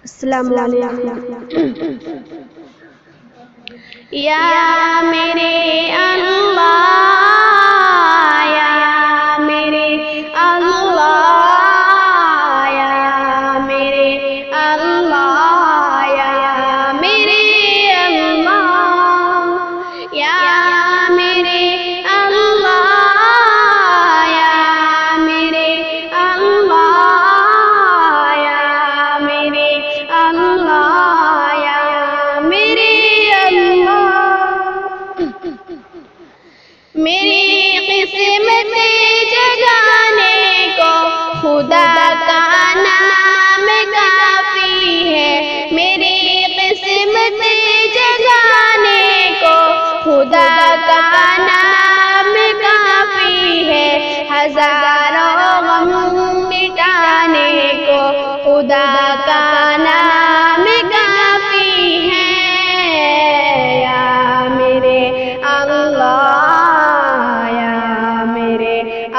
السلام علیکم۔ یا میرے اللہ، یا میرے اللہ، یا میرے اللہ، یا میرے اللہ، یا میرے اللہ، یا میرے اللہ، یا میرے اللہ، یا میرے میری قسمت جگانے کو خدا کا نام کافی ہے، میری قسمت جگانے کو خدا کا نام کافی ہے، ہزاروں غم مٹانے کو خدا کا نام کافی ہے، یا میرے اللہ،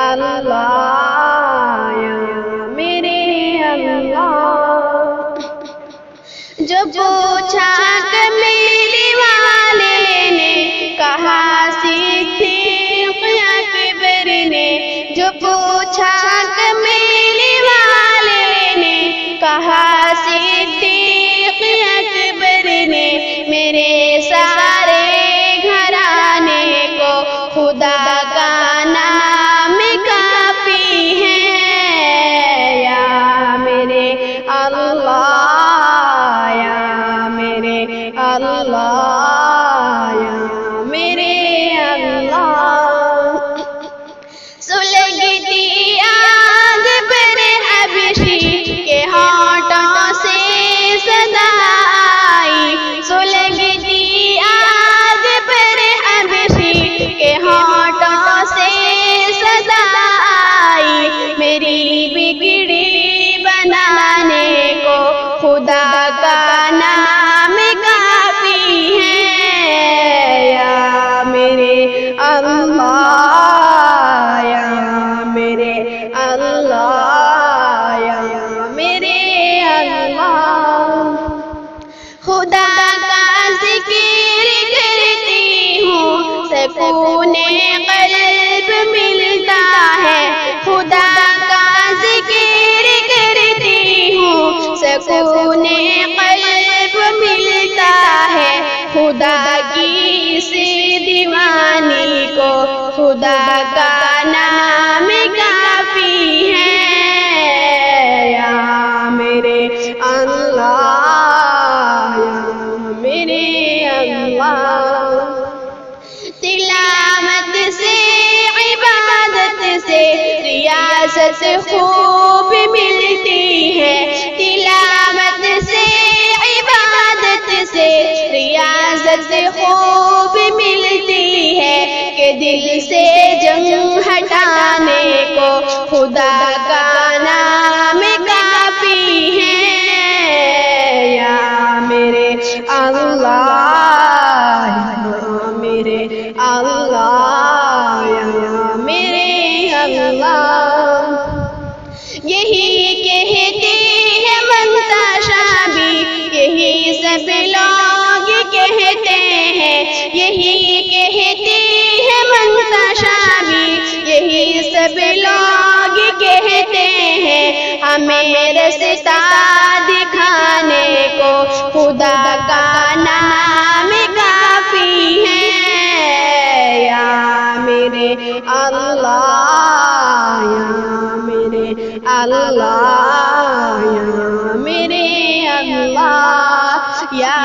اللہ، یا میرے اللہ۔ جو پوچھا کمیلی والے نے، کہا صدیق اکبر نے، جو پوچھا کمیلی والے نے، کہا صدیق اکبر نے، میرے سارے گھرانے کو خدا کا نام کافی ہے، یا میرے اللہ، یا میرے اللہ، یا میرے اللہ۔ سلگتی آگ پر حبشی کے ہونٹوں سے صدا آئی، سلگتی آگ پر حبشی کے ہونٹوں سے صدا آئی، میری بگڑی بنانے کو خدا کا نام کافی ہے، یا میرے اللہ، یا میرے اللہ، یا میرے اللہ۔ خدا کا ذکر کرتی ہوں، سکون قلب ملتا ہے، خدا کا ذکر کرتی ہوں، سکون قلب ملتا ہے، خدا کی اس دیوانی کو خدا کا نام کافی ہے، یا میرے اللہ، یا میرے اللہ۔ تلاوت سے عبادت سے ریاست خوب ملتی ہے، تلاوت سے عبادت سے ریاست خوب ملتی ہے، کہ دل سے جنگ ہٹانے کو خدا کا نام کافی ہے، یا میرے اللہ، یا میرے اللہ، یا میرے اللہ۔ یہی کہتی ہے منتشا بھی، یہی سب لوگ کہتے ہیں، یہی کہتی ہے منتشا بھی، یہی سب لوگ کہتے ہیں، ہمیں رستہ دکھانے کو خدا کا نام کافی ہے، یا میرے اللہ، یا میرے اللہ، یا میرے اللہ، یا